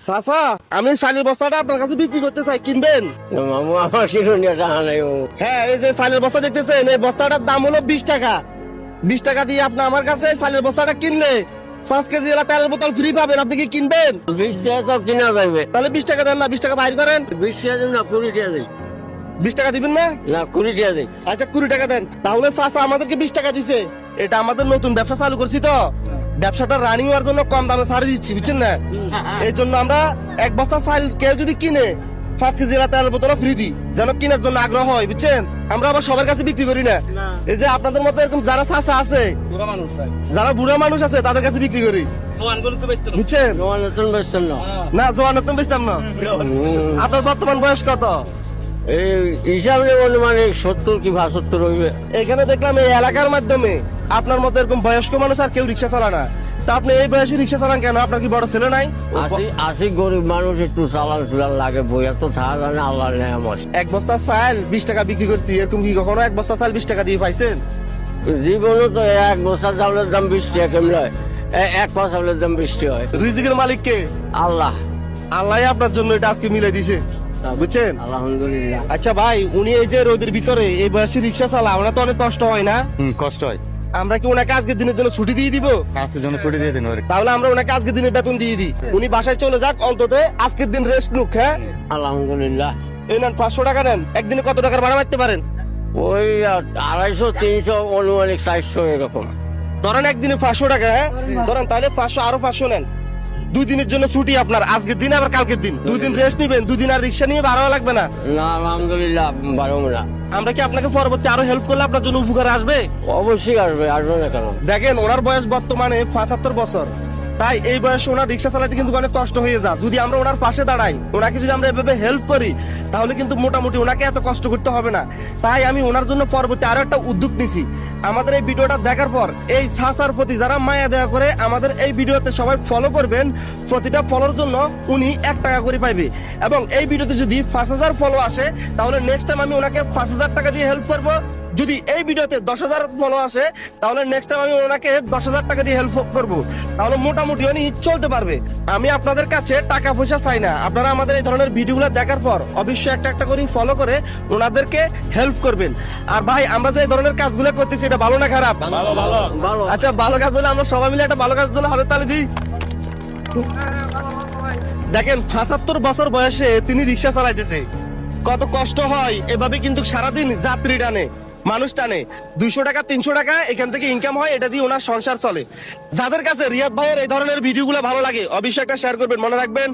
চাচা, আমি চালের বস্তাটা আপনার কাছে বিক্রি করতে চাই, কিনবেন? মামু আমার কিছু নিয়ে টাকা নাই ও। হ্যাঁ, এই যে চালের বস্তা দেখতেছেন, এই বস্তাটার দাম হলো 20 টাকা। 20 টাকা দিয়ে আপনি আমার কাছে চালের বস্তাটা কিনলে 5 কেজি এলা তেলের বোতল ফ্রি পাবেন। আপনি কি কিনবেন? 20 টাকা সব কিনা যাবে। তাহলে 20 টাকা দেন না, 20 টাকা বাইর করেন। 20 টাকা দিন না 20 টাকা দিই 20 টাকা দিবেন না? না 20 টাকা দিই। আচ্ছা 20 টাকা দেন। তাহলে চাচা আমাদেরকে 20 টাকা দিছে। এটা আমাদের নতুন ব্যবসা চালু করছি তো, ব্যবসাটা রানিং হওয়ার জন্য কম দামে ছাড় দিচ্ছি, বুঝছেন না? এই জন্য আমরা এক বস্তা চাল কেউ যদি কিনে 5 কেজি এলা তেলের বোতল ফ্রি দিই, যেন কেনার জন্য আগ্রহ হয়, বুঝছেন? আমরা আবার সবার কাছে বিক্রি করি না। এই যে আপনাদের মতো এরকম যারা চাচা আছে, যারা বুড়া মানুষ আছে, তাদের কাছে বিক্রি করি, বুঝছেন? তোমার নতুন বেচছেন না? না, জোয়ান তো বেচতাম না। আপনার বর্তমান বয়স কত? এই হিসাবে অনুমানিক 70 কি 72 হইবে। এখানে দেখলাম এই এলাকার মাধ্যমে আপনার মতো এরকম বয়স্ক মানুষ আর কেউ রিক্সা চালায় না। তা আপনি এই বয়সে রিক্সা চালান কেন? আপনার কি বড় ছেলে নাই? আসি গরিব মানুষ একটু চালান চুলান লাগে, বইয়া তো থাকা জানে আল্লাহর নেয়ামত। এক বস্তা চাল 20 টাকা বিক্রি করছি, এরকম কি কখনো এক বস্তা চাল 20 টাকা দিয়ে পাইছেন? জীবনে তো এক বস্তা চাউলের দাম 20 টাকা কেমন হয়? এক পা চাউলের দাম 20 টাকা হয়। রিজিকের মালিক কে? আল্লাহ। আল্লাহ আপনার জন্য এটা আজকে মিলাই দিছে, বুঝছেন? আলহামদুলিল্লাহ। আচ্ছা ভাই, উনি এই যে রোদের ভিতরে এই বয়সে রিক্সা চালা, আমরা তো অনেক কষ্ট হয় না? কষ্ট হয়। আমরা কি ওনাকে আজকের দিনের জন্য ছুটি দিয়ে দিব? আজকের জন্য ছুটি দিয়ে দিন ওরে। তাহলে আমরা ওনাকে আজকের দিনের বেতন দিয়ে দিই, উনি বাসায় চলে যাক, অন্তত আজকের দিন রেস্ট নুক। হ্যাঁ, আলহামদুলিল্লাহ। এই নেন 500 টাকা নেন। একদিনে কত টাকার ভাড়া মারতে পারেন? ওই 250 300 অনুমানিক 400 এরকম। ধরেন একদিনে 500 টাকা। হ্যাঁ ধরেন, তাহলে 500 আরো 500 নেন। 2 দিনের জন্য ছুটি আপনার, আজকের দিন আবার কালকের দিন। 2 দিন রেস্ট নিবেন, 2 দিন আর রিক্সা নিয়ে ভাড়া লাগবে না। না আলহামদুলিল্লাহ পারবো না। আমরা কি আপনাকে পরবর্তী আরো হেল্প করলে আপনার জন্য উপকার আসবে? অবশ্যই আসবে, আসবে না কেন? দেখেন, ওনার বয়স বর্তমানে 75 বছর। তাই এই বয়সে ওনার রিক্সা চালাতে কিন্তু অনেক কষ্ট হয়ে যায়। যদি আমরা ওনার পাশে দাঁড়াই, ওনাকে যদি আমরা এভাবে হেল্প করি, তাহলে কিন্তু মোটামুটি ওনাকে এত কষ্ট করতে হবে না। তাই আমি ওনার জন্য পরবর্তী আরো একটা উদ্যোগ নিছি। আমাদের এই ভিডিওটা দেখার পর এই সাসার প্রতি যারা মায়া দেওয়া করে আমাদের এই ভিডিওতে সবাই ফলো করবেন। প্রতিটা ফলোর জন্য উনি 1 টাকা করে পাইবে। এবং এই ভিডিওতে যদি 5000 ফলো আসে, তাহলে নেক্সট টাইম আমি ওনাকে 5000 টাকা দিয়ে হেল্প করব। যদি এই ভিডিওতে 10,000 ফলো আসে, তাহলে নেক্সট টাইম আমি ওনাকে 10,000 টাকা দিয়ে হেল্প করব। তাহলে মোটামুটি উনি চলতে পারবে। আমি আপনাদের কাছে টাকা পয়সা চাই না। আপনারা আমাদের এই ধরনের ভিডিওগুলো দেখার পর অবশ্যই একটা একটা করে ফলো করে ওনাদেরকে হেল্প করবেন। আর ভাই, আমরা যে এই ধরনের কাজগুলো করতেছি, এটা ভালো না খারাপ? ভালো। আচ্ছা, ভালো কাজ হলে আমরা সবাই মিলে একটা ভালো কাজ হলে হাতে তালি দিই। দেখেন, 75 বছর বয়সে তিনি রিক্সা চালাইতেছে। কত কষ্ট হয়। এভাবে কিন্তু সারাদিন যাত্রী টানে, মানুষ টানে। 200 টাকা 300 টাকা এখান থেকে ইনকাম হয়, এটা দিয়ে ওনার সংসার চলে। যাদের কাছে রিয়াদ ভাইয়ের এই ধরনের ভিডিওগুলো ভালো লাগে, অবশ্যই একটা শেয়ার করবেন, মনে রাখবেন।